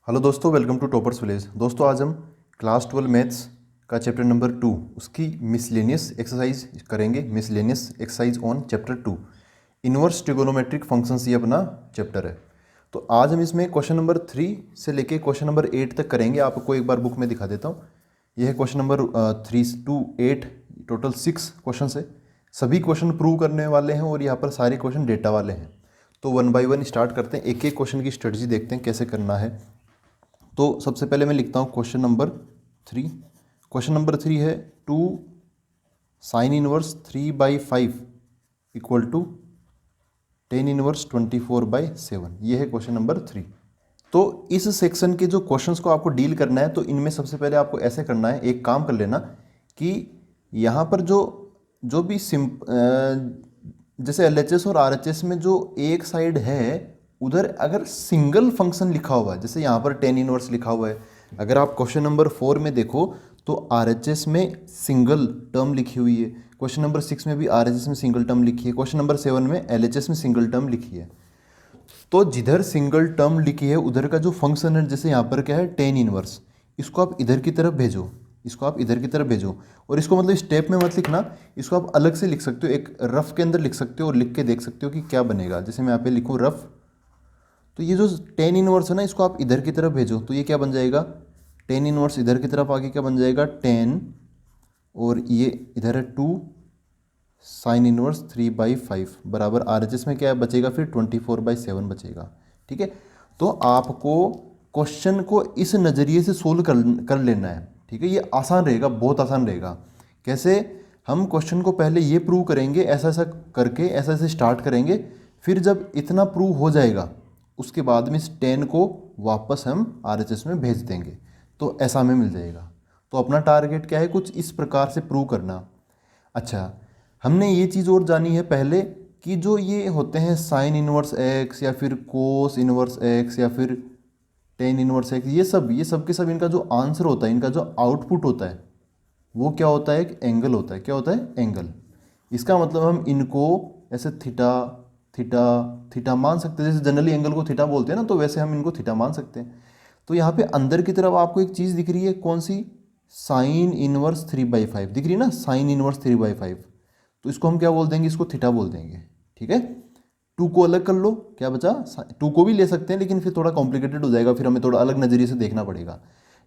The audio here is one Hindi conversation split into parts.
हेलो दोस्तों, वेलकम टू टॉपर्स विलेज। दोस्तों आज हम क्लास 12 मैथ्स का चैप्टर नंबर 2 उसकी मिसलेनियस एक्सरसाइज करेंगे। Miscellaneous exercise on chapter 2 inverse trigonometric functions, ये अपना चैप्टर है। तो आज हम इसमें क्वेश्चन नंबर 3 से लेके क्वेश्चन नंबर 8 तक करेंगे। आपको एक बार बुक में दिखा देता हूँ। यह है question number 3 to 8, total 6 question है। सभी क्वेश्चन प्रूव करने वाले हैं और यहाँ पर सारे क्वेश्चन डेटा वाले हैं। तो वन बाय वन स्टार्ट करते हैं, एक एक क्वेश्चन की स्ट्रेटजी देखते हैं कैसे करना है। तो सबसे पहले मैं लिखता हूँ क्वेश्चन नंबर 3। क्वेश्चन नंबर 3 है 2 sine inverse 3/5 equal to tan inverse 24/7। ये है क्वेश्चन नंबर 3। तो इस सेक्शन के जो क्वेश्चंस को आपको डील करना है, तो इनमें सबसे पहले आपको ऐसे करना है, एक काम कर लेना कि यहाँ पर जो जो भी जैसे LHS और RHS में जो एक साइड है उधर अगर सिंगल फंक्शन लिखा हुआ है, जैसे यहाँ पर टेन इनवर्स लिखा हुआ है। अगर आप क्वेश्चन नंबर 4 में देखो तो RHS में सिंगल टर्म लिखी हुई है, क्वेश्चन नंबर 6 में भी RHS में सिंगल टर्म लिखी है, क्वेश्चन नंबर 7 में LHS में सिंगल टर्म लिखी है। तो जिधर सिंगल टर्म लिखी है उधर का जो फंक्शन है, जैसे यहाँ पर क्या है टेन इनवर्स, इसको आप इधर की तरफ भेजो, इसको आप इधर की तरफ भेजो। और इसको मतलब स्टेप में मत लिखना, इसको आप अलग से लिख सकते हो, एक रफ के अंदर लिख सकते हो और लिख के देख सकते हो कि क्या बनेगा। जैसे मैं यहाँ पे लिखूँ रफ, तो ये जो टेन इनवर्स है ना, इसको आप इधर की तरफ भेजो तो ये क्या बन जाएगा, टेन इनवर्स इधर की तरफ आगे क्या बन जाएगा 10, और ये इधर है 2 साइन इनवर्स 3/5 बराबर RHS में क्या बचेगा फिर 24/7 बचेगा। ठीक है, तो आपको क्वेश्चन को इस नज़रिए से सोल्व कर लेना है। ठीक है, ये आसान रहेगा, बहुत आसान रहेगा। कैसे, हम क्वेश्चन को पहले ये प्रूव करेंगे, ऐसा ऐसा करके ऐसा ऐसे स्टार्ट करेंगे, फिर जब इतना प्रूव हो जाएगा उसके बाद में इस 10 को वापस हम RHS में भेज देंगे, तो ऐसा हमें मिल जाएगा। तो अपना टारगेट क्या है, कुछ इस प्रकार से प्रूव करना। अच्छा, हमने ये चीज़ और जानी है पहले कि जो ये होते हैं साइन इनवर्स एक्स या फिर कोस इनवर्स एक्स या फिर टेन इनवर्स एक्स, ये सब के सब इनका जो आंसर होता है, इनका जो आउटपुट होता है वो क्या होता है, एक एंगल होता है। क्या होता है, एंगल। इसका मतलब हम इनको ऐसे थीटा थीटा थीटा मान सकते हैं। जैसे जनरली एंगल को थीटा बोलते हैं ना, तो वैसे हम इनको थीटा मान सकते हैं। तो यहाँ पे अंदर की तरफ आपको एक चीज़ दिख रही है, कौन सी, साइन इनवर्स 3/5 दिख रही है ना, साइन इनवर्स 3/5। तो इसको हम क्या बोल देंगे, इसको थीटा बोल देंगे। ठीक है, 2 को अलग कर लो, क्या बचा, 2 को भी ले सकते हैं लेकिन फिर थोड़ा कॉम्प्लिकेटेड हो जाएगा, फिर हमें थोड़ा अलग नज़रिए से देखना पड़ेगा।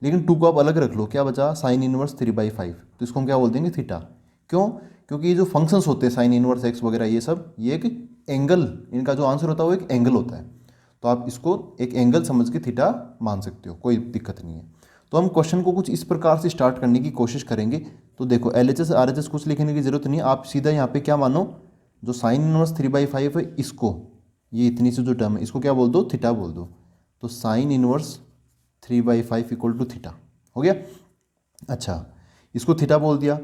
लेकिन 2 को आप अलग रख लो, क्या बचा, साइन इनवर्स 3/5। तो इसको हम क्या बोल देंगे, थीटा। क्यों, क्योंकि ये जो फंक्शंस होते हैं साइन इनवर्स एक्स वगैरह, ये सब ये एक एंगल, इनका जो आंसर होता है वो एक एंगल होता है। तो आप इसको एक एंगल समझ के थीटा मान सकते हो, कोई दिक्कत नहीं है। तो हम क्वेश्चन को कुछ इस प्रकार से स्टार्ट करने की कोशिश करेंगे। तो देखो LHS RHS कुछ लिखने की जरूरत नहीं है, आप सीधा यहाँ पे क्या मानो, जो साइन इनवर्स 3/5 है इसको, ये इतनी सी जो टर्म है इसको क्या बोल दो, थीटा बोल दो। तो sine inverse 3/5 equal to theta हो गया। अच्छा, इसको थीटा बोल दिया।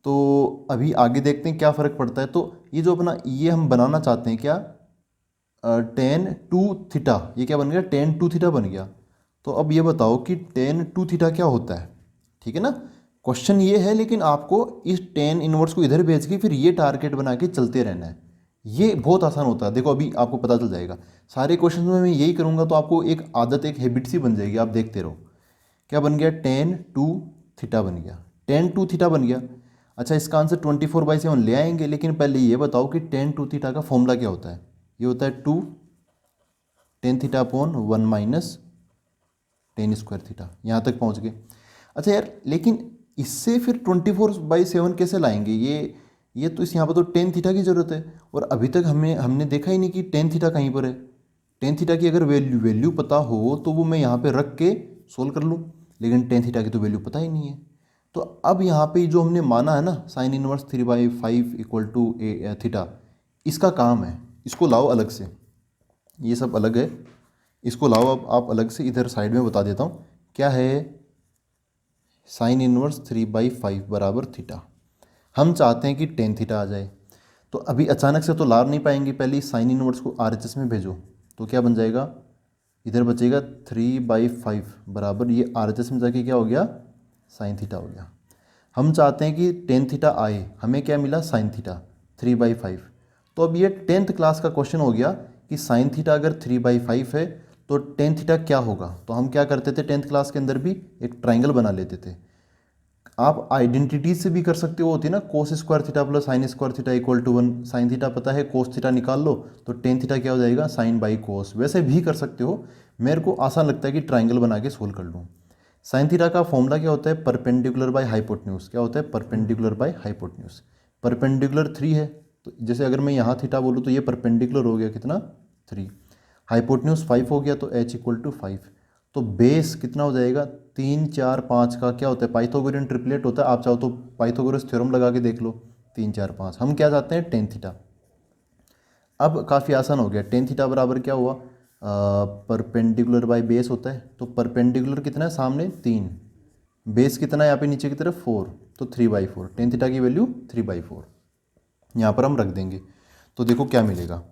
तो अभी आगे देखते हैं क्या फ़र्क पड़ता है। तो ये जो अपना ये हम बनाना चाहते हैं क्या, टेन टू थीटा, ये क्या बन गया, टेन टू थीटा बन गया। तो अब ये बताओ कि टेन टू थीटा क्या होता है। ठीक है ना, क्वेश्चन ये है, लेकिन आपको इस टेन इनवर्स को इधर भेज के फिर ये टारगेट बना के चलते रहना है। ये बहुत आसान होता है, देखो अभी आपको पता चल जाएगा। सारे क्वेश्चन में मैं यही करूँगा तो आपको एक आदत, एक हैबिट सी बन जाएगी, आप देखते रहो। क्या बन गया, टेन टू थीटा बन गया, टेन टू थीटा बन गया। अच्छा, इसका आंसर 24/7 ले आएंगे, लेकिन पहले ये बताओ कि टेन टू थीटा का फॉर्मूला क्या होता है। ये होता है 2 tan theta upon 1 minus ten square theta. यहाँ तक पहुँच गए। अच्छा यार, लेकिन इससे फिर 24/7 कैसे लाएंगे, ये तो इस यहाँ पर तो टेन थीटा की ज़रूरत है, और अभी तक हमने देखा ही नहीं कि टेन थीटा कहीं पर है। टेन थीटा की अगर वैल्यू पता हो तो वो मैं यहाँ पे रख के सोल्व कर लूँ, लेकिन टेन थीटा की तो वैल्यू पता ही नहीं है। तो अब यहाँ पे जो हमने माना है ना, sine inverse 3/5 equal to theta, इसका काम है, इसको लाओ अलग से, ये सब अलग है, इसको लाओ अब आप अलग से, इधर साइड में बता देता हूँ क्या है। साइन इनवर्स 3/5 बराबर थीटा, हम चाहते हैं कि टेन थीटा आ जाए। तो अभी अचानक से तो ला नहीं पाएंगे, पहले साइन इनवर्स को RHS में भेजो, तो क्या बन जाएगा, इधर बचेगा 3/5 बराबर, ये RHS में जाके क्या हो गया, साइन थीटा हो गया। हम चाहते हैं कि टेन थीटा आए, हमें क्या मिला, साइन थीटा 3/5। तो अब ये 10th क्लास का क्वेश्चन हो गया कि साइन थीटा अगर 3/5 है तो टेन थीटा क्या होगा, तो हम क्या करते थे टेंथ क्लास के अंदर भी एक ट्राइंगल बना लेते थे। आप आइडेंटिटी से भी कर सकते हो, होती है ना cos square theta plus sine square theta equal to 1, sine theta पता है कोस थीटा निकाल लो तो टेन थीटा क्या हो जाएगा साइन बाई कोस, वैसे भी कर सकते हो। मेरे को आसान लगता है कि ट्राइंगल बना के सोल्व कर लूँ। साइन थीटा का फॉर्मूला क्या होता है, परपेंडिकुलर बाय हाइपोटेन्यूज, क्या होता है परपेंडिकुलर बाय हाइपोटेन्यूज। परपेंडिकुलर 3 है, तो जैसे अगर मैं यहाँ थीटा बोलूँ तो ये परपेंडिकुलर हो गया कितना 3, हाइपोटेन्यूज 5 हो गया तो h इक्वल टू 5। तो बेस कितना हो जाएगा 3 4 5 का क्या होता है पाइथागोरियन ट्रिपलेट होता है, आप चाहो तो पाइथागोरस थ्योरम लगा के देख लो 3 4 5। हम क्या चाहते हैं टेन थीटा। अब काफ़ी आसान हो गया, टेन थीटा बराबर क्या हुआ परपेंडिकुलर बाय बेस होता है, तो परपेंडिकुलर कितना है सामने 3, बेस कितना है यहाँ पे नीचे की तरफ 4, तो 3/4, टेन थीटा की वैल्यू 3/4 यहाँ पर हम रख देंगे। तो देखो क्या मिलेगा,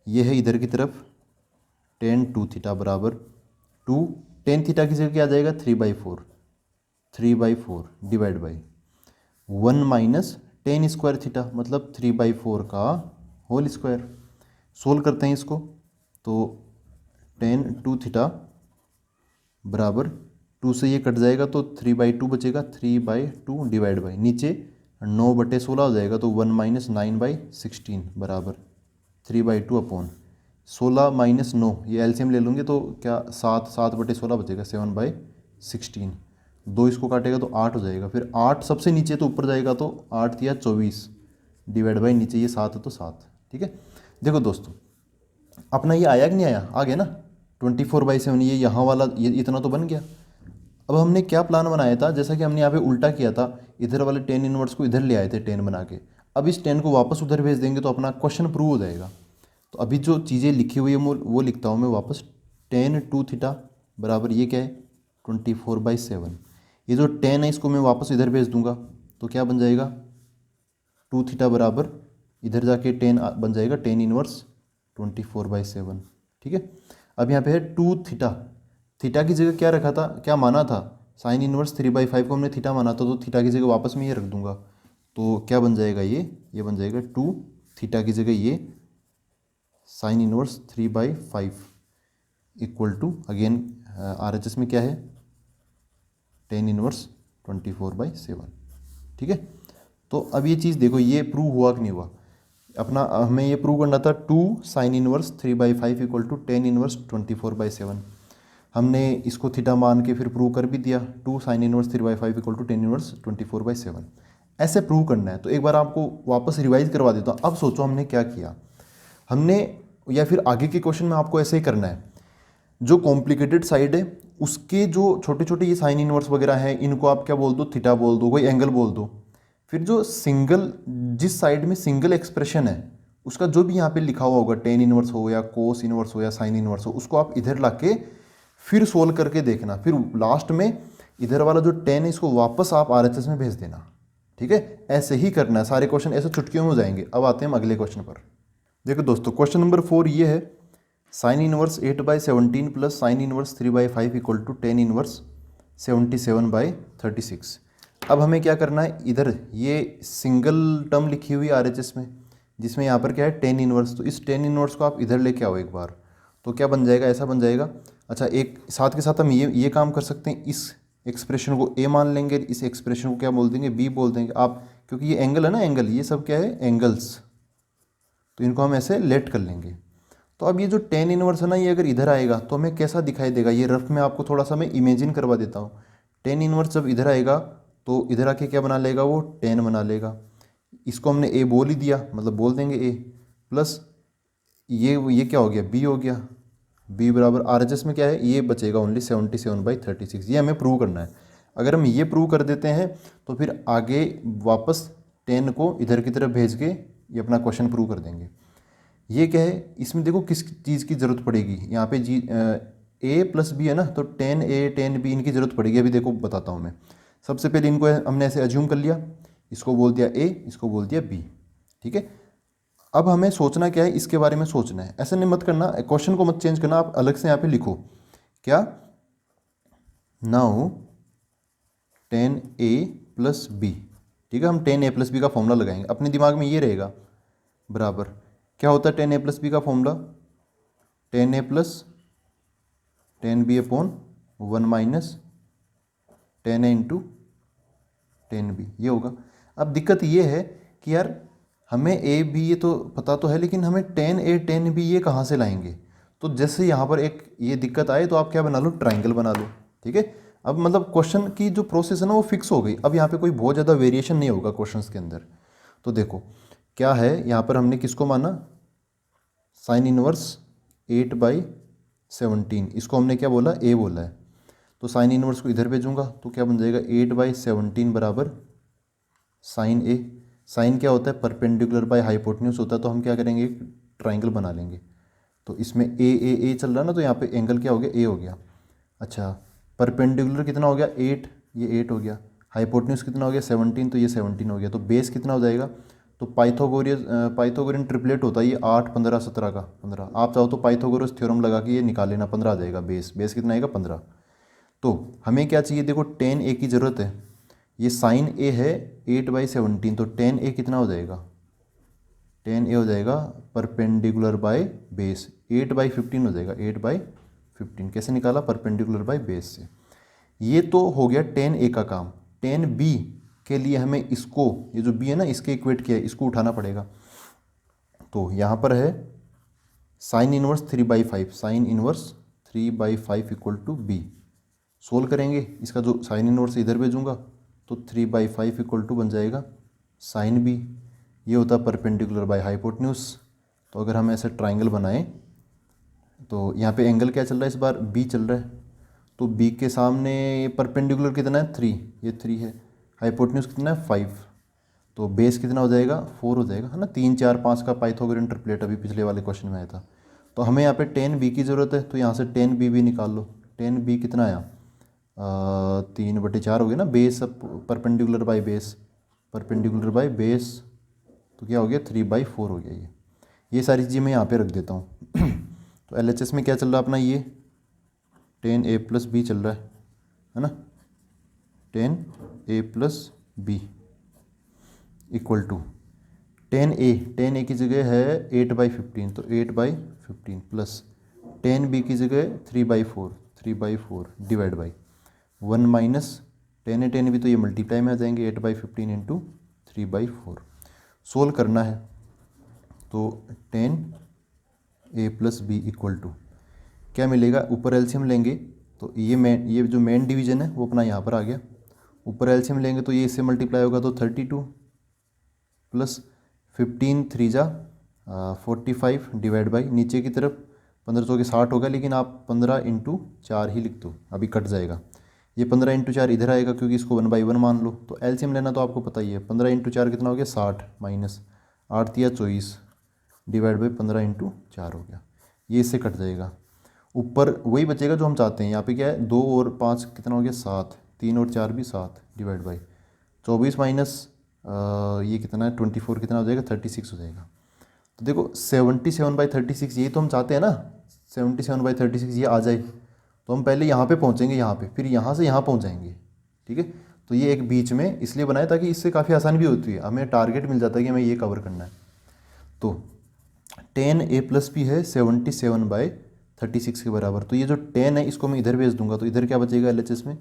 ये है इधर की तरफ टेन 2 थीटा बराबर 2, टेन थीटा की जगह क्या आ जाएगा 3/4 divide by 1 minus ten square theta मतलब 3/4 का होल स्क्वायर। सोल्व करते हैं इसको, तो टेन 2 थीटा बराबर 2 से ये कट जाएगा तो 3/2 बचेगा, 3/2 डिवाइड बाई नीचे 9/16 हो जाएगा तो 1 माइनस 9/16 बराबर 3/2 अपॉन 16 माइनस 9, ये एलसीएम ले लूँगे तो क्या 7/16 बचेगा 7/16, 2 इसको काटेगा तो 8 हो जाएगा, फिर 8 सबसे नीचे तो ऊपर जाएगा तो 8 या 24 डिवाइड बाई नीचे ये 7 है तो 7। ठीक है, देखो दोस्तों अपना ये आया कि नहीं आया, आ गया ना 24/7, ये यहाँ वाला ये इतना तो बन गया। अब हमने क्या प्लान बनाया था, जैसा कि हमने यहाँ पे उल्टा किया था, इधर वाले टेन इनवर्स को इधर ले आए थे 10 बना के, अब इस 10 को वापस उधर भेज देंगे तो अपना क्वेश्चन प्रूव हो जाएगा। तो अभी जो चीज़ें लिखी हुई है वो लिखता हूँ मैं वापस, टेन 2 थीटा बराबर ये क्या है 24/7, ये जो 10 है इसको मैं वापस इधर भेज दूंगा तो क्या बन जाएगा 2 थीटा बराबर इधर जाके 10 बन जाएगा 10 इनवर्स 24/7। ठीक है, अब यहाँ पे है 2 थीटा, थीटा की जगह क्या रखा था, क्या माना था साइन इनवर्स 3/5 को हमने थीटा माना था, तो थीटा की जगह वापस में ये रख दूंगा तो क्या बन जाएगा ये बन जाएगा 2 थीटा की जगह ये sine inverse 3/5 equal to again RHS में क्या है 10 इनवर्स 24/7। ठीक है, तो अब ये चीज़ देखो ये प्रूव हुआ कि नहीं हुआ, अपना हमें ये प्रूव करना था 2 sine inverse 3/5 equal to 10 inverse 24/7, हमने इसको थीटा मान के फिर प्रूव कर भी दिया 2 sine inverse 3/5 equal to 10 inverse 24/7। ऐसे प्रूव करना है तो एक बार आपको वापस रिवाइज करवा देता हूँ। अब सोचो हमने क्या किया, हमने या फिर आगे के क्वेश्चन में आपको ऐसे ही करना है, जो कॉम्प्लिकेटेड साइड है उसके जो छोटे छोटे ये साइन इनवर्स वगैरह हैं इनको आप क्या बोल दो थीटा बोल दो, कोई एंगल बोल दो, फिर जो सिंगल जिस साइड में सिंगल एक्सप्रेशन है उसका जो भी यहाँ पे लिखा हुआ होगा टेन इनवर्स हो या कोस इनवर्स हो या साइन इनवर्स हो उसको आप इधर ला के फिर सोल्व करके देखना, फिर लास्ट में इधर वाला जो 10 है इसको वापस आप RHS में भेज देना। ठीक है, ऐसे ही करना है, सारे क्वेश्चन ऐसे चुटकियों में हो जाएंगे। अब आते हैं हम अगले क्वेश्चन पर। देखो दोस्तों क्वेश्चन नंबर 4 ये है, sine inverse 8/17 plus sine inverse 3/5 equal to 10 inverse 77/36। अब हमें क्या करना है, इधर ये सिंगल टर्म लिखी हुई RHS में जिसमें यहाँ पर क्या है 10 इनवर्स, तो इस 10 इनवर्स को आप इधर लेके आओ एक बार तो क्या बन जाएगा, ऐसा बन जाएगा। अच्छा एक साथ के साथ हम ये काम कर सकते हैं, इस एक्सप्रेशन को A मान लेंगे, इस एक्सप्रेशन को क्या बोल देंगे B बोल देंगे आप, क्योंकि ये एंगल है ना, एंगल ये सब क्या है एंगल्स, तो इनको हम ऐसे लेट कर लेंगे। तो अब ये जो 10 इनवर्स है ना ये अगर इधर आएगा तो हमें कैसा दिखाई देगा, ये रफ में आपको थोड़ा सा मैं इमेजिन करवा देता हूँ। 10 इनवर्स जब इधर आएगा तो इधर आके क्या बना लेगा, वो 10 बना लेगा, इसको हमने A बोल ही दिया मतलब बोल देंगे A प्लस ये क्या हो गया B हो गया, B बराबर RHS में क्या है ये बचेगा ओनली 77/36। ये हमें प्रूव करना है। अगर हम ये प्रूव कर देते हैं तो फिर आगे वापस 10 को इधर की तरफ भेज के ये अपना क्वेश्चन प्रूव कर देंगे। ये क्या है, इसमें देखो किस चीज़ की ज़रूरत पड़ेगी, यहाँ पे A प्लस B है ना, तो 10A 10B इनकी ज़रूरत पड़ेगी। अभी देखो बताता हूँ मैं, सबसे पहले इनको हमने ऐसे अज्यूम कर लिया, इसको बोल दिया A इसको बोल दिया B। ठीक है, अब हमें सोचना क्या है, इसके बारे में सोचना है, ऐसा नहीं मत करना, क्वेश्चन को मत चेंज करना, आप अलग से यहाँ पे लिखो क्या, नाउ 10A प्लस B। ठीक है, हम 10A प्लस B का फॉर्मूला लगाएंगे, अपने दिमाग में ये रहेगा बराबर क्या होता है 10A प्लस B का formula, 10A plus tan B upon 1 minus tan A into tan B, ये होगा। अब दिक्कत ये है कि यार हमें ए बी ये तो पता तो है, लेकिन हमें टेन ए टेन बी ये कहाँ से लाएंगे। तो जैसे यहाँ पर एक ये दिक्कत आए तो आप क्या बना लो, ट्राइंगल बना लो, ठीक है। अब मतलब क्वेश्चन की जो प्रोसेस है ना वो फिक्स हो गई। अब यहाँ पे कोई बहुत ज़्यादा वेरिएशन नहीं होगा क्वेश्चंस के अंदर। तो देखो क्या है, यहाँ पर हमने किसको माना, साइन इनवर्स 8/17, इसको हमने क्या बोला, ए बोला है। तो साइन इनवर्स को इधर भेजूंगा तो क्या बन जाएगा, 8/17 बराबर साइन ए। साइन क्या होता है, परपेंडिकुलर बाय हाइपोटेन्यूज होता है। तो हम क्या करेंगे, ट्राइंगल बना लेंगे। तो इसमें ए चल रहा है ना, तो यहाँ पे एंगल क्या हो गया, ए हो गया। अच्छा, परपेंडिकुलर कितना हो गया, 8, ये 8 हो गया। हाइपोटेन्यूज कितना हो गया, 17, तो ये 17 हो गया। तो बेस कितना हो जाएगा, तो पाइथागोरियन ट्रिपलेट होता है ये 8, 15, 17 का 15। आप चाहो तो पाइथागोरस थ्योरम लगा के ये निकाल लेना, 15 आ जाएगा। बेस कितना आएगा, 15। तो हमें क्या चाहिए, देखो टेन ए की ज़रूरत है। ये साइन ए है 8/17, तो टेन ए कितना हो जाएगा, टेन ए हो जाएगा परपेंडिकुलर बाय बेस, 8/15 हो जाएगा। 8/15 कैसे निकाला, परपेंडिकुलर बाय बेस से। ये तो हो गया टेन ए का काम। टेन बी के लिए हमें इसको, ये जो बी है ना इसके इक्वेट किया है, इसको उठाना पड़ेगा। तो यहाँ पर है sine inverse 3/5, sine inverse 3/5 equal to B. Solve करेंगे, इसका जो साइन इनवर्स इधर भेजूंगा तो 3/5 इक्वल टू बन जाएगा साइन बी। ये होता है परपेंडिकुलर बाय हाइपोटेन्यूज। तो अगर हम ऐसे ट्राइंगल बनाएं तो यहाँ पे एंगल क्या चल रहा है, इस बार बी चल रहा है। तो बी के सामने ये परपेंडिकुलर कितना है, 3, ये 3 है। हाइपोटेन्यूज कितना है, 5। तो बेस कितना हो जाएगा, 4 हो जाएगा, है ना। 3, 4, 5 का पाइथागोरियन ट्रिपलेट अभी पिछले वाले क्वेश्चन में आया था। तो हमें यहाँ पे टेन बी की ज़रूरत है, तो यहाँ से टेन बी भी निकाल लो। टेन बी कितना आया, 3/4 हो गया ना। Base perpendicular by base, perpendicular by base, तो क्या हो गया, 3/4 हो गया। ये सारी चीज़ें मैं यहाँ पे रख देता हूँ। तो LHS में क्या चल रहा है अपना, ये टेन ए प्लस बी चल रहा है ना। Tan A plus B equal to tan A की जगह है 8/15, तो 8/15 प्लस टेन बी की जगह 3/4 divide by 1 minus tan B, तो ये मल्टीप्लाई में आ जाएंगे 8/15 इंटू 3/4। सोल्व करना है तो tan A plus B equal to क्या मिलेगा, ऊपर एलसीएम लेंगे तो ये जो मेन डिवीजन है वो अपना यहाँ पर आ गया। ऊपर एलसीएम लेंगे तो ये इससे मल्टीप्लाई होगा, तो 32 प्लस 15 3 जा 45 डिवाइड बाई नीचे की तरफ 15 चौके 60 होगा, लेकिन आप 15 इंटू 4 ही लिख दो, अभी कट जाएगा। ये 15 इंटू 4 इधर आएगा क्योंकि इसको 1/1 मान लो। तो एलसीएम लेना तो आपको पता ही है, 15 इंटू 4 कितना हो गया, 60 माइनस 8 या 24 डिवाइड बाई 15 इंटू 4 हो गया। ये इससे कट जाएगा, ऊपर वही बचेगा जो हम चाहते हैं। यहाँ पे क्या है, 2 और 5 कितना हो गया, 7, 3 और 4 भी 7 डिवाइड बाई 24 माइनस ये कितना है 24 कितना हो जाएगा, 36 हो जाएगा। तो देखो 77/36 यही तो हम चाहते हैं ना, 77/36 ये आ जाए तो हम पहले यहाँ पे पहुँचेंगे, यहाँ पे फिर यहाँ से यहाँ पहुँच जाएंगे, ठीक है। तो ये एक बीच में इसलिए बनाया ताकि इससे काफ़ी आसानी भी होती है, हमें टारगेट मिल जाता है कि हमें ये कवर करना है। तो टेन ए प्लस बी है 77/36 के बराबर। तो ये जो 10 है इसको मैं इधर भेज दूंगा, तो इधर क्या बचेगा LHS में,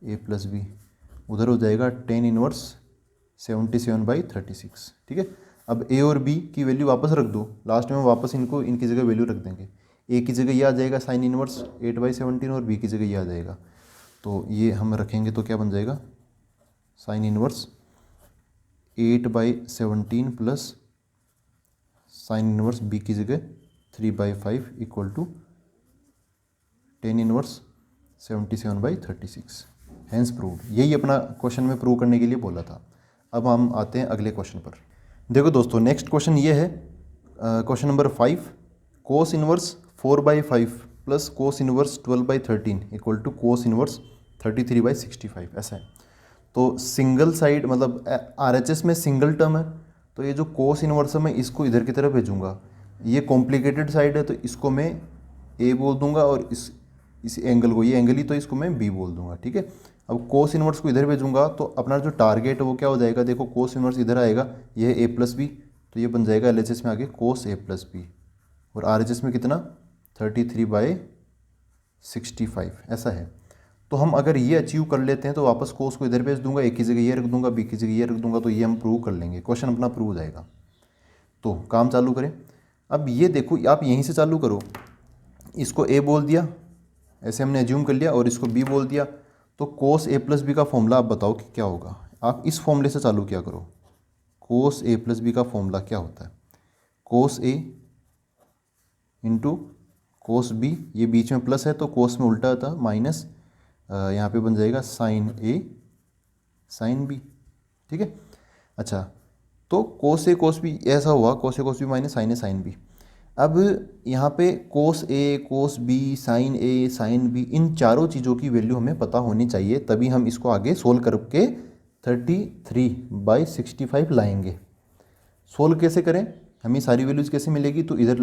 ए प्लस बी, उधर हो जाएगा टेन इनवर्स 77/36, ठीक है। अब ए और बी की वैल्यू वापस रख दो, लास्ट में वापस इनको इनकी जगह वैल्यू रख देंगे। ए की जगह ये आ जाएगा साइन इनवर्स 8/17 और बी की जगह ये आ जाएगा। तो ये हम रखेंगे तो क्या बन जाएगा, sine inverse 8/17 plus sine inverse B की जगह 3/5 equal to tan inverse 77/36। Hence proved. यही अपना क्वेश्चन में प्रूव करने के लिए बोला था। अब हम आते हैं अगले क्वेश्चन पर। देखो दोस्तों, नेक्स्ट क्वेश्चन ये है question number 5, cos inverse 4/5 plus cos inverse 12/13 equal to cos inverse 33/65, ऐसा है। तो सिंगल साइड मतलब RHS में सिंगल टर्म है, तो ये जो कोस इनवर्स है मैं इसको इधर की तरफ भेजूंगा। ये कॉम्प्लिकेटेड साइड है तो इसको मैं ए बोल दूंगा, और इस एंगल को, ये एंगल ही तो इसको मैं बी बोल दूंगा, ठीक है। अब कोस इनवर्स को इधर भेजूंगा तो अपना जो टारगेट है वो क्या हो जाएगा, देखो कोस इनवर्स इधर आएगा, ये है ए प्लस बी, तो ये बन जाएगा LHS में आगे कोस ए प्लस बी, और RHS में कितना 33/65, 65 ऐसा है। तो हम अगर ये अचीव कर लेते हैं तो वापस कोस को इधर भेज दूंगा, ए की जगह ये रख दूंगा, बी की जगह ये रख दूंगा, तो ये हम प्रूव कर लेंगे, क्वेश्चन अपना प्रूव हो जाएगा। तो काम चालू करें। अब ये देखो, आप यहीं से चालू करो, इसको ए बोल दिया, ऐसे हमने एज्यूम कर लिया, और इसको बी बोल दिया, तो कोस ए प्लस बी का फॉर्मूला आप बताओ कि क्या होगा। आप इस फॉर्मूले से चालू किया करो। कोस ए प्लस बी का फॉर्मूला क्या होता है? कोस ए इंटू कोस बी, ये बीच में प्लस है तो कोस में उल्टा था माइनस, यहाँ पे बन जाएगा साइन ए साइन बी। ठीक है। अच्छा, तो कोस ए कोस बी ऐसा हुआ, कोस ए कोस बी माइनस साइन ए साइन बी। अब यहाँ पे कोस ए कोस बी साइन ए साइन बी, इन चारों चीज़ों की वैल्यू हमें पता होनी चाहिए, तभी हम इसको आगे सोल्व करके 33/65 लाएंगे। सोल्व कैसे करें, हमें सारी वैल्यूज़ कैसे मिलेगी? तो इधर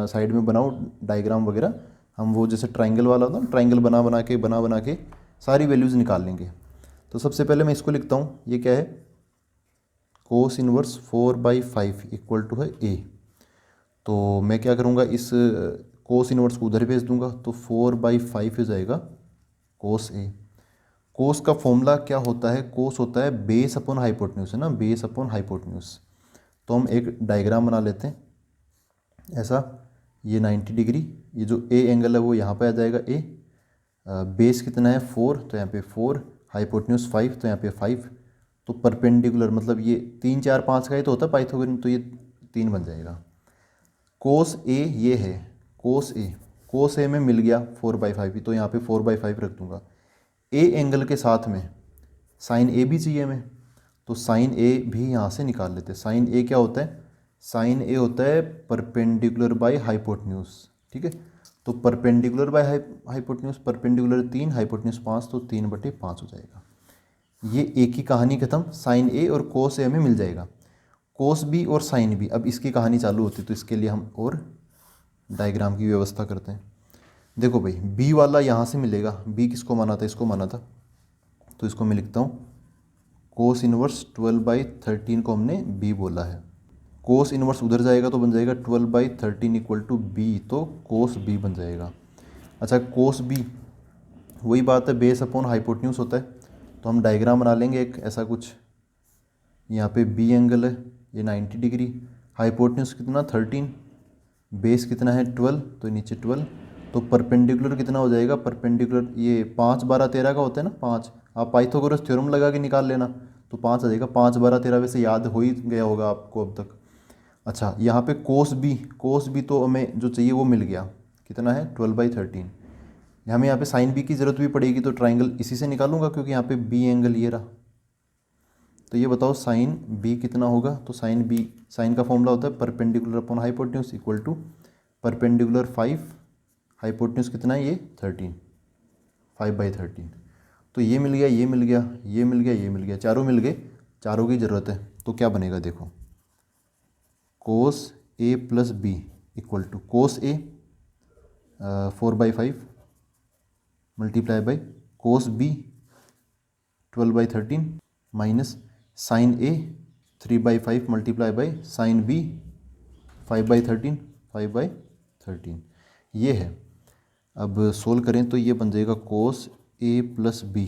साइड में बनाओ डायग्राम वगैरह, हम वो जैसे ट्राइंगल वाला होता है, ट्राइंगल बना बना के सारी वैल्यूज़ निकाल लेंगे। तो सबसे पहले मैं इसको लिखता हूँ, ये क्या है? कोस इनवर्स 4/5 इक्वल टू है ए। तो मैं क्या करूँगा, इस कोस इनवर्स को उधर भेज दूंगा, तो 4/5 हो जाएगा कोस ए। कोस का फॉर्मूला क्या होता है? कोस होता है बेस अपॉन हाइपोटेन्यूज, है ना, बेस अपॉन हाइपोटेन्यूज। तो हम एक डायग्राम बना लेते हैं ऐसा, ये 90 डिग्री, ये जो ए एंगल है वो यहाँ पे आ जाएगा ए, बेस कितना है 4, तो यहाँ पे 4, हाइपोटेन्यूज 5, तो यहाँ पे 5, तो परपेंडिकुलर मतलब ये 3 4 5 का ही तो होता है पाइथागोरन, तो ये 3 बन जाएगा। कोस ए ये है, कोस ए में मिल गया 4/5, तो यहाँ पे 4/5 रख दूंगा। ए एंगल के साथ में साइन ए भी चाहिए हमें, तो साइन ए भी यहाँ से निकाल लेते हैं। साइन ए क्या होता है? साइन ए होता है परपेंडिकुलर बाय हाइपोटेन्यूज। ठीक है, तो perpendicular by hypotenuse, perpendicular 3, hypotenuse 5, तो 3/5 हो जाएगा। ये ए की कहानी खत्म, साइन ए और कोस ए में मिल जाएगा। कोस बी और साइन बी, अब इसकी कहानी चालू होती है, तो इसके लिए हम और डायग्राम की व्यवस्था करते हैं। देखो भाई, बी वाला यहाँ से मिलेगा, बी किसको माना था? इसको माना था, तो इसको मैं लिखता हूँ कोस इनवर्स 12/13 को हमने बी बोला है। कोस इनवर्स उधर जाएगा तो बन जाएगा 12/13 इक्वल टू बी, तो कोस बी बन जाएगा। अच्छा, कोस बी वही बात है, बेस अपॉन हाइपोटेन्यूज होता है, तो हम डायग्राम बना लेंगे एक ऐसा कुछ। यहाँ पे बी एंगल है, ये 90 डिग्री, हाइपोटेन्यूज कितना 13, बेस कितना है 12, तो नीचे 12, तो परपेंडिकुलर कितना हो जाएगा? परपेंडिकुलर ये 5 12 13 का होता है ना, 5, आप पाइथागोरस थ्योरम लगा के निकाल लेना, तो 5 आ जाएगा। 5 12 13 वैसे याद हो ही गया होगा आपको अब तक। अच्छा, यहाँ पे कोस बी तो हमें जो चाहिए वो मिल गया, कितना है 12/13। हमें यहाँ पे साइन बी की ज़रूरत भी पड़ेगी, तो ट्राइंगल इसी से निकालूंगा, क्योंकि यहाँ पे बी एंगल ये रहा। तो ये बताओ साइन बी कितना होगा? तो साइन का फॉर्मूला होता है perpendicular upon hypotenuse equal to perpendicular 5, hypotenuse कितना है ये 13, 5/13। तो ये मिल गया, ये मिल गया, ये मिल गया, ये मिल गया, चारों मिल गए, चारों की ज़रूरत है। तो क्या बनेगा देखो, cos A plus B equal to cos A 4/5 multiply by cos B 12/13 minus sine A 3/5 multiply by sine B 5/13, 5/13 ये है। अब सोल्व करें तो ये बन जाएगा कोस A plus B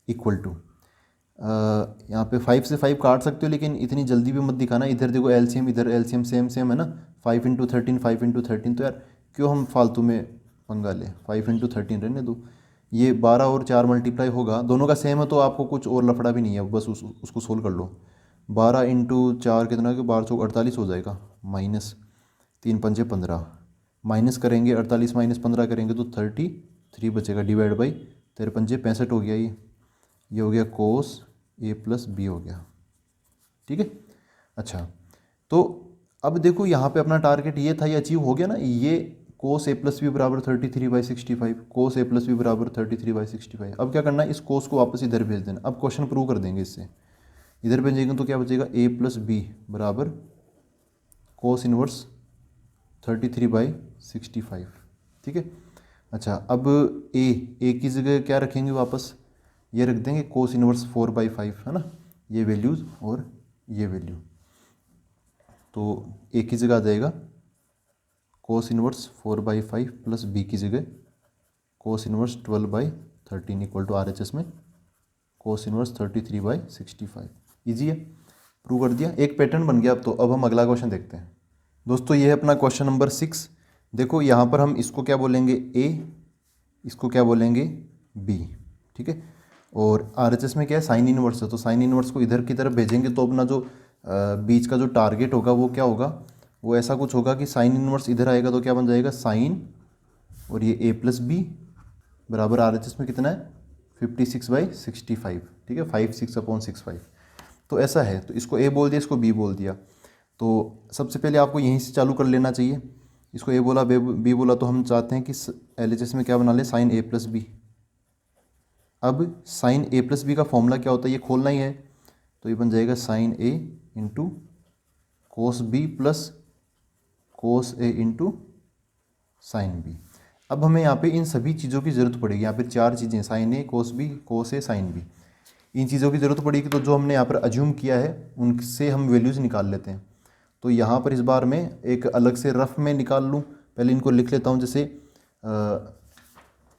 equal to, यहाँ पे 5 से 5 काट सकते हो, लेकिन इतनी जल्दी भी मत दिखाना। इधर देखो एलसीएम, इधर एलसीएम सेम सेम है ना, 5 × 13, 5 × 13, तो यार क्यों हम फालतू में पंगा ले, 5 × 13 रहने दो। ये 12 और 4 मल्टीप्लाई होगा, दोनों का सेम है, तो आपको कुछ और लफड़ा भी नहीं है, बस उसको सोल्व कर लो। 12 × 4 कितना, कि 12 × 48 हो जाएगा, माइनस 3 × 5 = 15, माइनस करेंगे 48 - 15 करेंगे तो 33 बचेगा, डिवाइड बाई 13 × 5 = 65 हो गया। ये हो गया कोस ए प्लस बी हो गया। ठीक है। अच्छा, तो अब देखो यहाँ पे अपना टारगेट ये था, ये अचीव हो गया ना, ये कोस ए प्लस बी बराबर 33/65, कोस ए प्लस बी बराबर 33/65। अब क्या करना है, इस कोस को वापस इधर भेज देना। अब क्वेश्चन प्रूव कर देंगे इससे, इधर भेजेंगे तो क्या बचेगा, ए प्लस बी बराबर कोस इनवर्स 33/65। ठीक है। अच्छा, अब ए की जगह क्या रखेंगे वापस, ये रख देंगे कोस इनवर्स 4/5, है ना, ये वैल्यूज़ और ये वैल्यू, तो ए की जगह आ जाएगा कोस इनवर्स 4/5 प्लस बी की जगह cos inverse 12/13 equal to RHS में कोस इनवर्स 33/65। ईजी है, प्रूव कर दिया, एक पैटर्न बन गया। अब हम अगला क्वेश्चन देखते हैं दोस्तों। ये है अपना क्वेश्चन नंबर 6। देखो यहाँ पर हम इसको क्या बोलेंगे A, इसको क्या बोलेंगे B, ठीक है। और RHS में क्या है, साइन इनवर्स है, तो साइन इनवर्स को इधर की तरफ भेजेंगे तो अपना जो बीच का जो टारगेट होगा वो क्या होगा, वो ऐसा कुछ होगा कि साइन इनवर्स इधर आएगा तो क्या बन जाएगा साइन, और ये A+B बराबर RHS में कितना है 56/65, ठीक है, 56/65। तो ऐसा है, तो इसको A बोल दिया, इसको B बोल दिया। तो सबसे पहले आपको यहीं से चालू कर लेना चाहिए। इसको A बोला, B बोला, तो हम चाहते हैं कि LHS में क्या बना ले, साइन A+B। अब साइन A+B का फॉर्मूला क्या होता है, ये खोलना ही है, तो ये बन जाएगा sine A into cos B plus cos A into sine B। अब हमें यहाँ पे इन सभी चीज़ों की ज़रूरत पड़ेगी। यहाँ पे 4 चीज़ें, sine A, cos B, cos A, sine B, इन चीज़ों की ज़रूरत पड़ेगी। तो जो हमने यहाँ पर अज्यूम किया है उनसे हम वैल्यूज़ निकाल लेते हैं। तो यहाँ पर इस बार में एक अलग से रफ में निकाल लूँ, पहले इनको लिख लेता हूँ। जैसे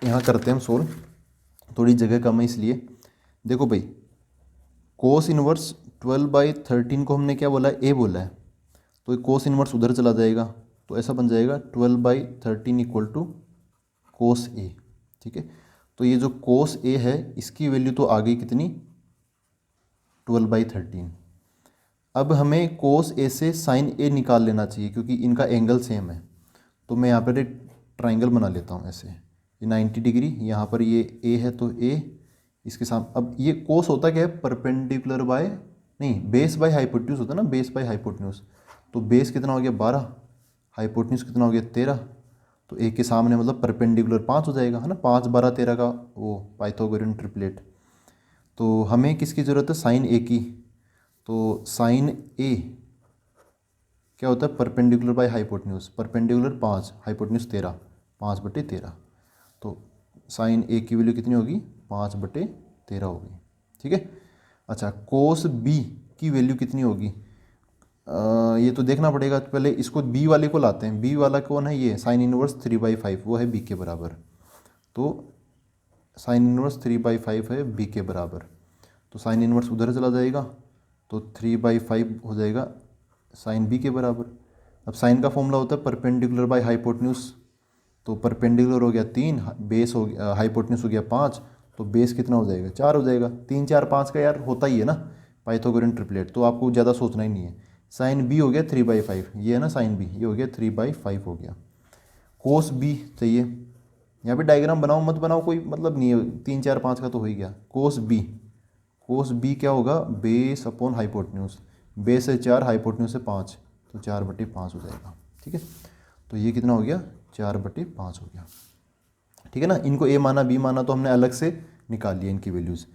यहाँ करते हैं हम सोल्व, थोड़ी जगह कम है इसलिए। देखो भाई, कोस इनवर्स 12/13 को हमने क्या बोला है, A बोला है, तो कोस इनवर्स उधर चला जाएगा, तो ऐसा बन जाएगा 12/13 इक्वल टू कोस A, ठीक है। तो ये जो कोस A है इसकी वैल्यू तो आ गई कितनी 12/13। अब हमें कोस A से साइन A निकाल लेना चाहिए क्योंकि इनका एंगल सेम है। तो मैं यहाँ पर एक ट्राइंगल बना लेता हूँ ऐसे, ये 90 डिग्री, यहाँ पर ये A है तो A इसके साथ। अब ये कोस होता क्या है, परपेंडिकुलर बाय, नहीं, बेस बाय हाइपोटेन्यूज होता है ना, बेस बाय हाइपोटेन्यूज। तो बेस कितना हो गया 12, हाइपोटेन्यूज कितना हो गया 13, तो A के सामने मतलब परपेंडिकुलर 5 हो जाएगा, है ना, 5, 12, 13 का वो पाइथागोरियन ट्रिपलेट। तो हमें किसकी ज़रूरत है, साइन A की। तो साइन A क्या होता है, perpendicular by hypotenuse, perpendicular 5, hypotenuse 13, 5/13। तो साइन A की वैल्यू कितनी होगी 5/13 होगी, ठीक है। अच्छा, कोस B की वैल्यू कितनी होगी, ये तो देखना पड़ेगा। पहले इसको B वाले को लाते हैं। B वाला कौन है, ये साइन इनवर्स 3/5, वो है B के बराबर। तो साइन इनवर्स 3/5 है B के बराबर, तो साइन इनवर्स उधर चला जाएगा, तो 3/5 हो जाएगा साइन B के बराबर। अब साइन का फॉर्मूला होता है परपेंडिकुलर बाय हाइपोटेन्यूज, तो परपेंडिकुलर हो गया 3, बेस हो गया, हाइपोटेन्यूज हो गया 5, तो बेस कितना हो जाएगा 4 हो जाएगा। 3, 4, 5 का यार होता ही है ना पाइथागोरियन ट्रिपलेट, तो आपको ज़्यादा सोचना ही नहीं है। साइन B हो गया 3/5, ये है ना साइन B, ये हो गया 3/5 हो गया। कोस B चाहिए, यहाँ पे डायग्राम बनाओ मत बनाओ कोई मतलब नहीं है, 3, 4, 5 का तो हो ही गया। कोस B क्या होगा, बेस अपॉन हाइपोटेन्यूज, बेस है 4, हाइपोटेन्यूज है 5, तो 4/5 हो जाएगा, ठीक है। तो ये कितना हो गया 4/5 हो गया, ठीक है ना। इनको A माना, B माना, तो हमने अलग से निकाल लिया इनकी वैल्यूज़।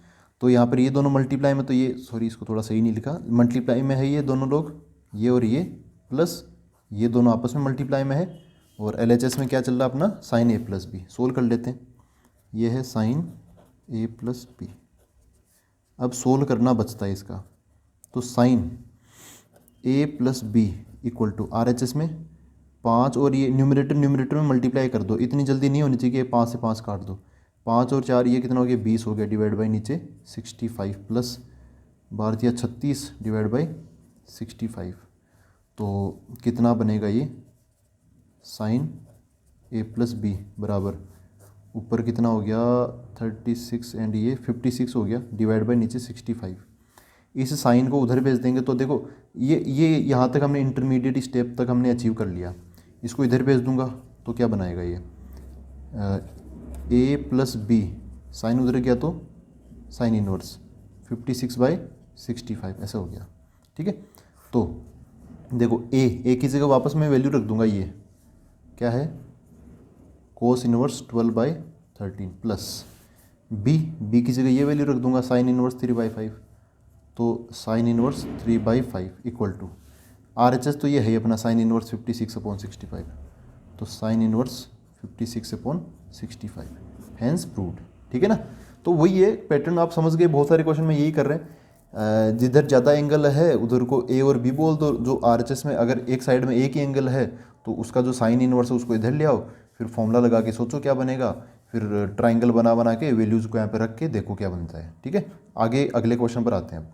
तो यहाँ पर ये दोनों मल्टीप्लाई में, तो ये सॉरी इसको थोड़ा सही नहीं लिखा, मल्टीप्लाई में है ये दोनों लोग, ये और ये, प्लस ये दोनों आपस में मल्टीप्लाई में है। और LHS में क्या चल रहा है अपना, साइन A+B। सोल्व कर लेते हैं, ये है साइन A+B। अब सोल्व करना बचता है इसका, तो sign A+B equal to RHS में 5, और ये न्यूमरेटर में मल्टीप्लाई कर दो, इतनी जल्दी नहीं होनी चाहिए कि 5 से 5 काट दो। 5 और 4 ये कितना हो गया 20 हो गया, डिवाइड बाई नीचे 65 प्लस 36 डिवाइड बाई 65, तो कितना बनेगा ये साइन A+B बराबर, ऊपर कितना हो गया 36 एंड ये 56 हो गया, डिवाइड बाई नीचे 65। इस साइन को उधर भेज देंगे, तो देखो ये यहाँ तक हमने इंटरमीडिएट स्टेप तक हमने अचीव कर लिया। इसको इधर भेज दूंगा तो क्या बनाएगा ये A+B, साइन उधर गया तो साइन इनवर्स 56/65 ऐसा हो गया, ठीक है। तो देखो A की जगह वापस मैं वैल्यू रख दूंगा, ये क्या है कोस इनवर्स 12/13 प्लस B की जगह ये वैल्यू रख दूंगा साइन इनवर्स 3/5, तो sine inverse 3/5 equal to RHS तो ये है अपना साइन इनवर्स 56/65, तो साइन इनवर्स 56/65 हैंस प्रूव्ड, ठीक है ना। तो वही है पैटर्न, आप समझ गए, बहुत सारे क्वेश्चन में यही कर रहे हैं। जिधर ज़्यादा एंगल है उधर को A और B बोल दो। जो RHS में अगर एक साइड में एक ही एंगल है तो उसका जो साइन इनवर्स है उसको इधर ले आओ, फिर फॉर्मूला लगा के सोचो क्या बनेगा, फिर ट्राइंगल बना बना के वैल्यूज़ को यहाँ पे रख के देखो क्या बनता है। ठीक है, आगे अगले क्वेश्चन पर आते हैं अब।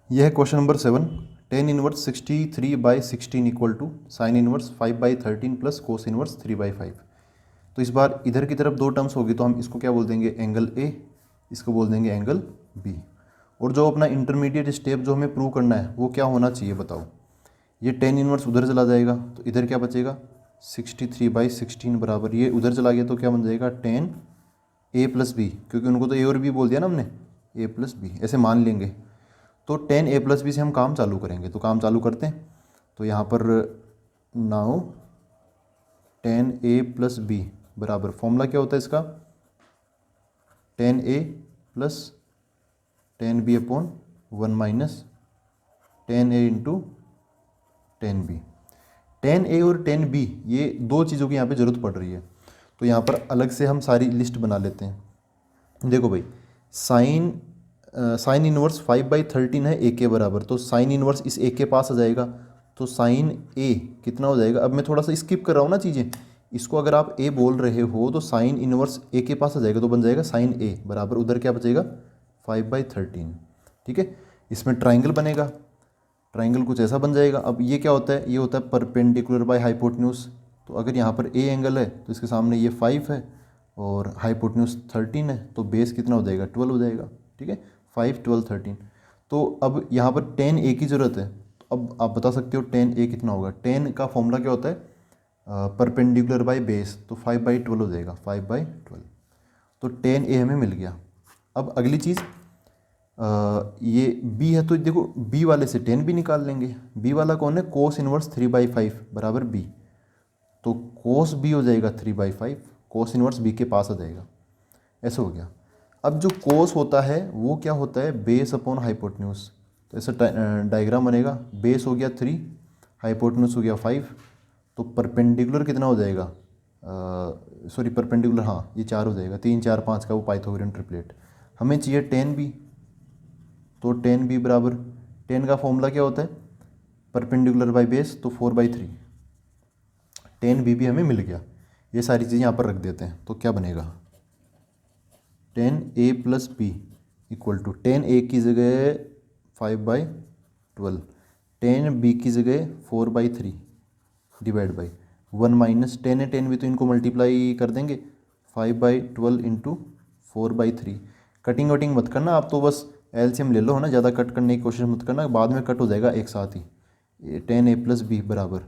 यह है question number 7। Tan inverse 63/16 equal to sine inverse 5/13 plus cos inverse 3/5। तो इस बार इधर की तरफ दो टर्म्स होगी तो हम इसको क्या बोल देंगे, एंगल ए, इसको बोल देंगे एंगल बी। और जो अपना इंटरमीडिएट स्टेप जो हमें प्रूव करना है वो क्या होना चाहिए बताओ। ये टेन इनवर्स उधर चला जाएगा तो इधर क्या बचेगा, 63/16 बराबर ये उधर चला गया तो क्या बन जाएगा, टेन ए प्लस बी, क्योंकि उनको तो ए और बी बोल दिया ना हमने, ए प्लस बी ऐसे मान लेंगे। तो टेन ए प्लस बी से हम काम चालू करेंगे, तो काम चालू करते हैं। तो यहाँ पर now tan A plus B बराबर फॉर्मूला क्या होता है इसका, tan A plus tan B upon 1 minus tan A into tan B. Tan A और टेन बी ये दो चीज़ों की यहाँ पे ज़रूरत पड़ रही है, तो यहाँ पर अलग से हम सारी लिस्ट बना लेते हैं। देखो भाई, साइन इनवर्स 5/13 है ए के बराबर, तो साइन इनवर्स इस ए के पास आ जाएगा, तो साइन ए कितना हो जाएगा। अब मैं थोड़ा सा स्किप कर रहा हूँ ना चीज़ें, इसको अगर आप ए बोल रहे हो तो साइन इनवर्स ए के पास आ जाएगा, तो बन जाएगा साइन ए बराबर उधर क्या बचेगा 5/13। ठीक है, इसमें ट्राइंगल बनेगा, ट्राइंगल कुछ ऐसा बन जाएगा। अब ये क्या होता है, ये होता है परपेंडिकुलर बाय हाइपोटेन्यूज। तो अगर यहाँ पर ए एंगल है तो इसके सामने ये 5 है और हाइपोटेन्यूज 13 है, तो बेस कितना हो जाएगा 12 हो जाएगा। ठीक है, 5 12 13। तो अब यहाँ पर टेन ए की ज़रूरत है, तो अब आप बता सकते हो टेन ए कितना होगा। टेन का फॉर्मूला क्या होता है, परपेंडिकुलर बाय बेस, तो 5/12 हो जाएगा, 5/12। तो टेन ए हमें मिल गया। अब अगली चीज़ ये बी है, तो देखो बी वाले से टेन बी निकाल लेंगे। बी वाला कौन है, कोस इनवर्स 3/5 बराबर बी, तो कोस बी हो जाएगा 3/5, कोस इनवर्स बी के पास आ जाएगा, ऐसा हो गया। अब जो कोस होता है वो क्या होता है, बेस अपॉन हाइपोटेन्यूज। तो ऐसा डायग्राम बनेगा, बेस हो गया 3, हाइपोटेन्यूज हो गया 5, तो परपेंडिकुलर कितना हो जाएगा, सॉरी परपेंडिकुलर हाँ ये 4 हो जाएगा, 3 4 5 का वो पाइथागोरियन ट्रिपलेट। हमें चाहिए टेन बी, तो टेन बी बराबर, टेन का फॉर्मूला क्या होता है, परपेंडिकुलर बाय बेस, तो 4/3। टेन बी भी हमें मिल गया। ये सारी चीज़ें यहाँ पर रख देते हैं, तो क्या बनेगा, tan A plus B equal to tan A की जगह 5/12, टेन बी की जगह 4/3 डिवाइड बाई 1 माइनस टेन है, टेन भी तो इनको मल्टीप्लाई कर देंगे, 5/12 इंटू 4/3। कटिंग वटिंग मत करना आप, तो बस एलसीएम ले लो है ना, ज़्यादा कट करने की कोशिश मत करना, बाद में कट हो जाएगा एक साथ ही। टेन ए प्लस बी बराबर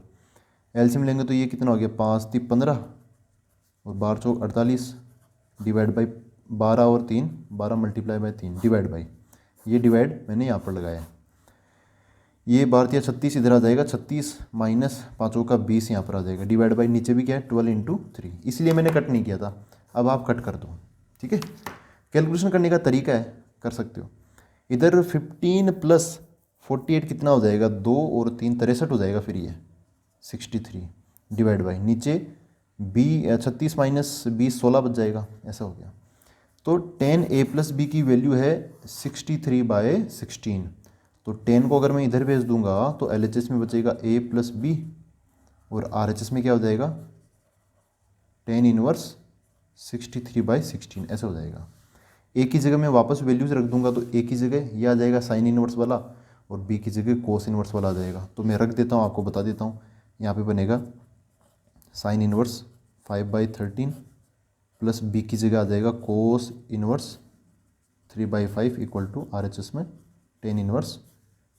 एलसीएम लेंगे तो ये कितना हो गया, 5 3 15 और 12 चौक 48 डिवाइड बाई 12 और 3 12 मल्टीप्लाई बाई 3 डिवाइड बाई, ये डिवाइड मैंने यहाँ पर लगाया है। ये 12 36 इधर आ जाएगा, 36 माइनस 5 का 20 यहाँ पर आ जाएगा, डिवाइड बाई नीचे भी क्या है 12 इंटू 3, इसलिए मैंने कट नहीं किया था। अब आप कट कर दो। ठीक है, कैलकुलेशन करने का तरीका है, कर सकते हो। इधर 15 प्लस 48 कितना हो जाएगा, 2 और 3 63 हो जाएगा, फिर ये 63 डिवाइड बाई नीचे 36 माइनस 20 16 बच जाएगा, ऐसा हो गया। तो टेन ए प्लस बी की वैल्यू है 63/16। तो 10 को अगर मैं इधर भेज दूंगा तो LHS में बचेगा a प्लस बी और RHS में क्या हो जाएगा, टेन इनवर्स 63/16 ऐसा हो जाएगा। ए की जगह मैं वापस वैल्यूज रख दूंगा, तो ए की जगह ये आ जाएगा साइन इनवर्स वाला और बी की जगह कोस इनवर्स वाला आ जाएगा। तो मैं रख देता हूँ, आपको बता देता हूँ, यहाँ पे बनेगा साइन इनवर्स 5/13 प्लस बी की जगह आ जाएगा cos inverse 3/5 equal to RHS में टेन इनवर्स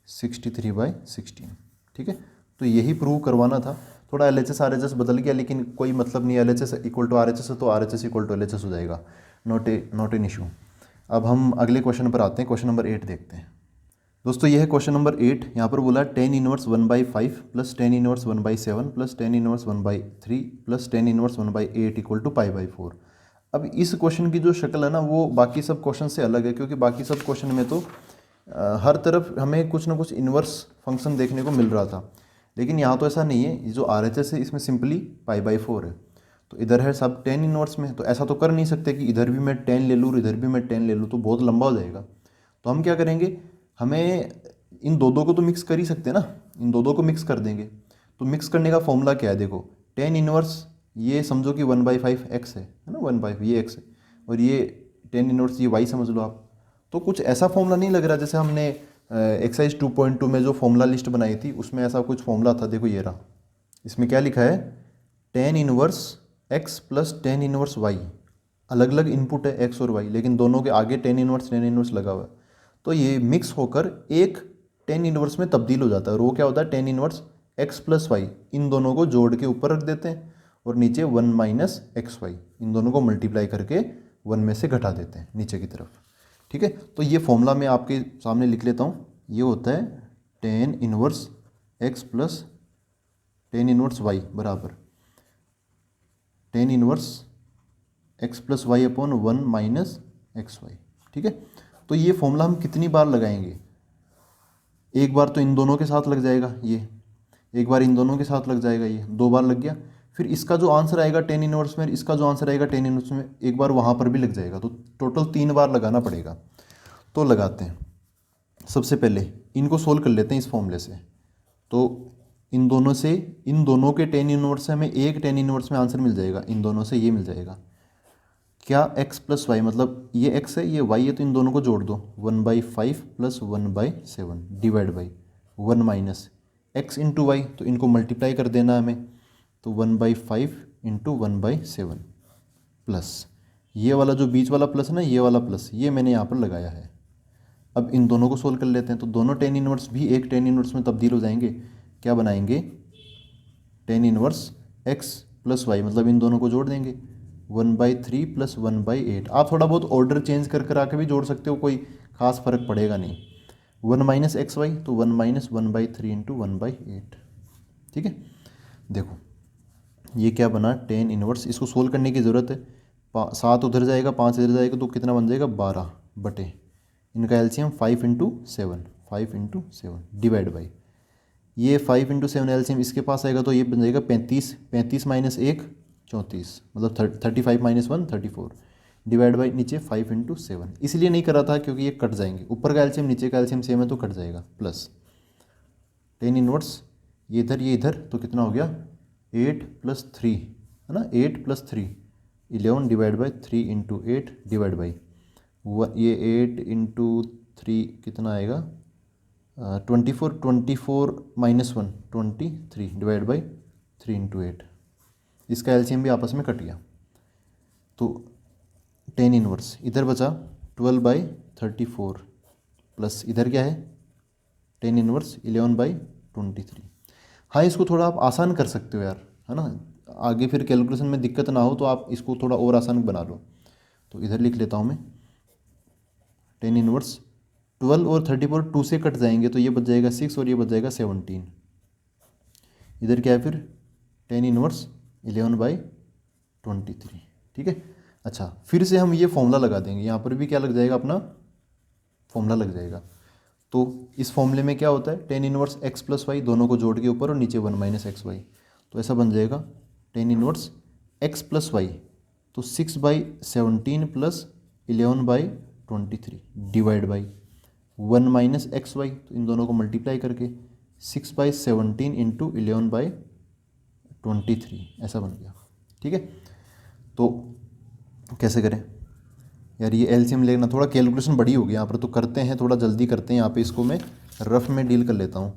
63/16। ठीक है, तो यही प्रूव करवाना था। थोड़ा LHS RHS बदल गया, लेकिन कोई मतलब नहीं, LHS इक्वल टू RHS है तो RHS इक्वल टू LHS हो जाएगा, नॉट एन इशू। अब हम अगले क्वेश्चन पर आते हैं, क्वेश्चन नंबर 8 देखते हैं। दोस्तों ये है क्वेश्चन नंबर 8। यहाँ पर बोला tan inverse 1/5 plus tan inverse 1/7 plus tan inverse 1/3 plus tan inverse 1/8 equal to π/4। अब इस क्वेश्चन की जो शक्ल है ना वो बाकी सब क्वेश्चन से अलग है, क्योंकि बाकी सब क्वेश्चन में तो हर तरफ हमें कुछ ना कुछ इन्वर्स फंक्शन देखने को मिल रहा था, लेकिन यहाँ तो ऐसा नहीं है। ये जो RHS है इसमें सिंपली π/4 है, तो इधर है सब टेन इनवर्स में, तो ऐसा तो कर नहीं सकते कि इधर भी मैं 10 ले लूँ और इधर भी मैं 10 ले लूँ, तो बहुत लंबा हो जाएगा। तो हम क्या करेंगे, हमें इन दो को तो मिक्स कर ही सकते हैं ना, इन दो को मिक्स कर देंगे। तो मिक्स करने का फॉर्मूला क्या है, देखो टेन इनवर्स ये समझो कि 1/5 x है ना, 1/5 ये x है, और ये टेन इनवर्स ये वाई समझ लो आप। तो कुछ ऐसा फॉर्मूला नहीं लग रहा जैसे हमने एक्सरसाइज 2.2 में जो फॉर्मूला लिस्ट बनाई थी उसमें ऐसा कुछ फॉर्मूला था। देखो ये रहा, इसमें क्या लिखा है, tan inverse x plus tan inverse y. अलग अलग इनपुट है एक्स और वाई, लेकिन दोनों के आगे टेन इनवर्स लगा हुआ है। तो ये मिक्स होकर एक टेन इनवर्स में तब्दील हो जाता है। और वो क्या होता है, tan inverse x plus Y. इन दोनों को जोड़ के ऊपर रख देते हैं और नीचे वन माइनस एक्स वाई, इन दोनों को मल्टीप्लाई करके वन में से घटा देते हैं नीचे की तरफ। ठीक है, तो ये फॉर्मूला मैं आपके सामने लिख लेता हूँ। ये होता है tan inverse x plus tan inverse Y बराबर tan inverse x plus Y upon one minus x Y. ठीक है, तो ये फॉर्मूला हम कितनी बार लगाएंगे, एक बार तो इन दोनों के साथ लग जाएगा ये, एक बार इन दोनों के साथ लग जाएगा ये, दो बार लग गया। फिर इसका जो आंसर आएगा टेन इनवर्स में, इसका जो आंसर आएगा टेन इनवर्स में, एक बार वहाँ पर भी लग जाएगा। तो टोटल 3 बार लगाना पड़ेगा। तो लगाते हैं। सबसे पहले इनको सोल्व कर लेते हैं इस फॉर्मूले से। तो इन दोनों से, इन दोनों के टेन इनवर्स से हमें एक टेन इनवर्स में आंसर मिल जाएगा, इन दोनों से ये मिल जाएगा। क्या एक्स प्लस वाई, मतलब ये एक्स है ये वाई है, तो इन दोनों को जोड़ दो, 1/5 plus 1/7 divide by one minus x into y, तो इनको मल्टीप्लाई कर देना हमें। तो 1/5 इंटू 1/7 प्लस ये वाला जो बीच वाला प्लस ना, ये वाला प्लस, ये मैंने यहाँ पर लगाया है। अब इन दोनों को सोल्व कर लेते हैं। तो दोनों टेन इनवर्स भी एक टेन इनवर्स में तब्दील हो जाएंगे। क्या बनाएंगे, tan inverse x plus y, मतलब इन दोनों को जोड़ देंगे, 1/3 प्लस 1/8। आप थोड़ा बहुत ऑर्डर चेंज कर आके भी जोड़ सकते हो, कोई खास फर्क पड़ेगा नहीं। वन माइनस एक्स वाई, तो वन माइनस 1/3 इंटू 1/8। ठीक है, देखो ये क्या बना, टेन इनवर्स। इसको सोल्व करने की ज़रूरत है। 7 उधर जाएगा, 5 इधर जाएगा, तो कितना बन जाएगा, 12 बटे इनका LCM 5 into 7, 5 into 7 divide by ये 5 इंटू 7 एलसीएम इसके पास आएगा, तो ये बन जाएगा 35, 35 माइनस 1 34, मतलब 35 माइनस 1 34 डिवाइड बाई नीचे 5 इंटू 7। इसलिए नहीं कर रहा था क्योंकि ये कट जाएंगे, ऊपर का एलसीएम नीचे का एलसीएम सेम है तो कट जाएगा। प्लस टेन इनवर्स ये इधर, तो कितना हो गया, 8 प्लस 3 है ना, 8 plus 3 11 divide by 3 into 8 divide by ये 8 इंटू 3 कितना आएगा, 24, 24 माइनस 1 23 डिवाइड बाई 3 इंटू 8। इसका एलसीएम भी आपस में कट गया। तो टेन इनवर्स इधर बचा 12/34 प्लस इधर क्या है, टेन इनवर्स 11/23। हाँ, इसको थोड़ा आप आसान कर सकते हो यार, है ना, आगे फिर कैलकुलेशन में दिक्कत ना हो तो आप इसको थोड़ा और आसान बना लो। तो इधर लिख लेता हूँ मैं, टेन इनवर्स 12 और 34 2 से कट जाएंगे, तो ये बच जाएगा 6 और ये बच जाएगा 17। इधर क्या है फिर, टेन इनवर्स 11/23। ठीक है, अच्छा फिर से हम ये फॉर्मूला लगा देंगे, यहाँ पर भी क्या लग जाएगा, अपना फॉर्मूला लग जाएगा। तो इस फॉर्मूले में क्या होता है, tan inverse x plus y, दोनों को जोड़ के ऊपर और नीचे वन माइनस एक्स वाई। तो ऐसा बन जाएगा tan inverse x plus y, तो 6/17 plus 11/23 divide by one minus x y, तो इन दोनों को मल्टीप्लाई करके 6/17 इंटू 11/23 ऐसा बन गया। ठीक है, तो कैसे करें यार, ये एलसीएम लेना थोड़ा कैलकुलेशन बड़ी होगी यहाँ पर, तो करते हैं थोड़ा जल्दी करते हैं। यहाँ पे इसको मैं रफ में डील कर लेता हूँ।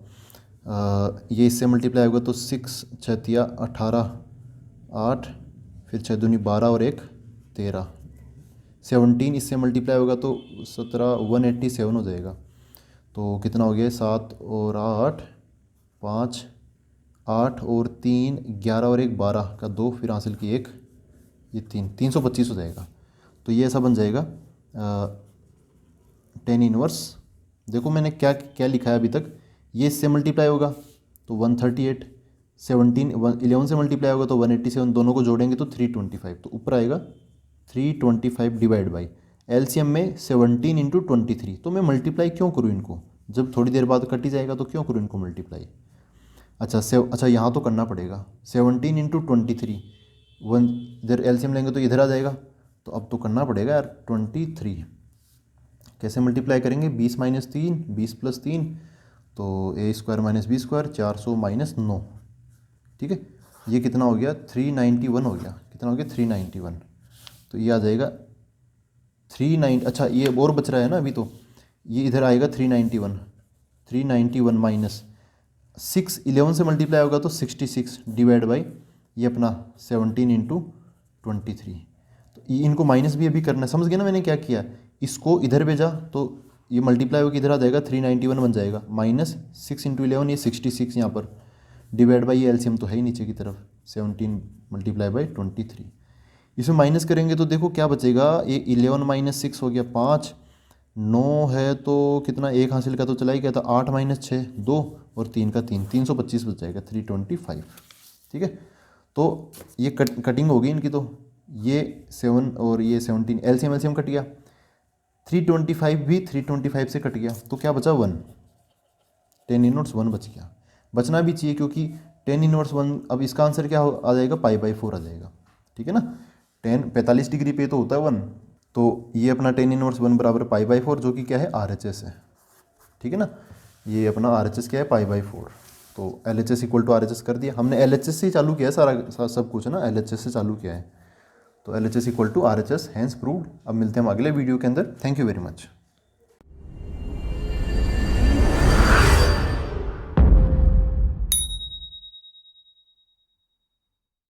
ये इससे मल्टीप्लाई होगा तो 6 6 18 8 फिर 6 दूनी 12 और 1 13 17 इससे मल्टीप्लाई होगा तो 17 187 हो जाएगा। तो कितना हो गया, 7 और 8 5 8 और 3 11 और 1 12 का 2 फिर हासिल की 1 ये 325 हो जाएगा। तो ये ऐसा बन जाएगा टेन इनवर्स। देखो मैंने क्या क्या लिखा है अभी तक, ये इससे मल्टीप्लाई होगा तो 138, 11 से मल्टीप्लाई होगा तो 187, दोनों को जोड़ेंगे तो 325, तो ऊपर आएगा 325 डिवाइड बाई एलसीएम में 17 इंटू 23। तो मैं मल्टीप्लाई क्यों करूँ इनको, जब थोड़ी देर बाद कट ही जाएगा तो क्यों करूँ इनको मल्टीप्लाई। अच्छा यहाँ तो करना पड़ेगा, 17 इंटू 23 वन, इधर एलसीएम लेंगे तो इधर आ जाएगा, तो अब तो करना पड़ेगा यार 23। कैसे मल्टीप्लाई करेंगे, 20 माइनस 3 20 प्लस 3, तो A square minus B square 400 minus 9। ठीक है, ये कितना हो गया 391 हो गया, कितना हो गया 391। तो ये आ जाएगा 39, अच्छा ये और बच रहा है ना अभी, तो ये इधर आएगा 391 माइनस 6 11 से मल्टीप्लाई होगा तो 66 डिवाइड बाई ये अपना 17 इंटू 23। तो इनको माइनस भी अभी करना है, समझ गए ना मैंने क्या किया, इसको इधर भेजा तो ये मल्टीप्लाई होकर इधर आ जाएगा 391 बन जाएगा, माइनस 6 इंटू 11 ये 66 यहाँ पर, डिवाइड बाई ये एलसीएम तो है ही नीचे की तरफ 17 मल्टीप्लाई बाई 23। इसमें माइनस करेंगे तो देखो क्या बचेगा, ये 11 माइनस 6 हो गया 5, 9 है तो कितना, एक हासिल का तो चला ही गया था, 8 माइनस 6 2 और 3 का 3, 325 बच जाएगा 325। ठीक है, तो ये कटिंग होगी इनकी, तो ये 7 और ये 17 एलसीएम कट गया, 325 भी 325 से कट गया, तो क्या बचा 1, 10 इनवर्स 1 बच गया। बचना भी चाहिए क्योंकि 10 इनवर्स 1, अब इसका आंसर क्या आ जाएगा, π/4 आ जाएगा। ठीक है ना, 45 डिग्री पे तो होता है 1, तो ये अपना 10 इनवर्स 1 बराबर π/4, जो कि क्या है RHS है। ठीक है ना, ये अपना RHS क्या है, π/4। तो LHS इक्वल टू RHS कर दिया हमने, LHS से ही चालू किया है सारा सब कुछ है ना, LHS से चालू किया है, तो LHS equal to RHS hence proved. अब मिलते हैं हम अगले वीडियो के अंदर, थैंक यू वेरी मच।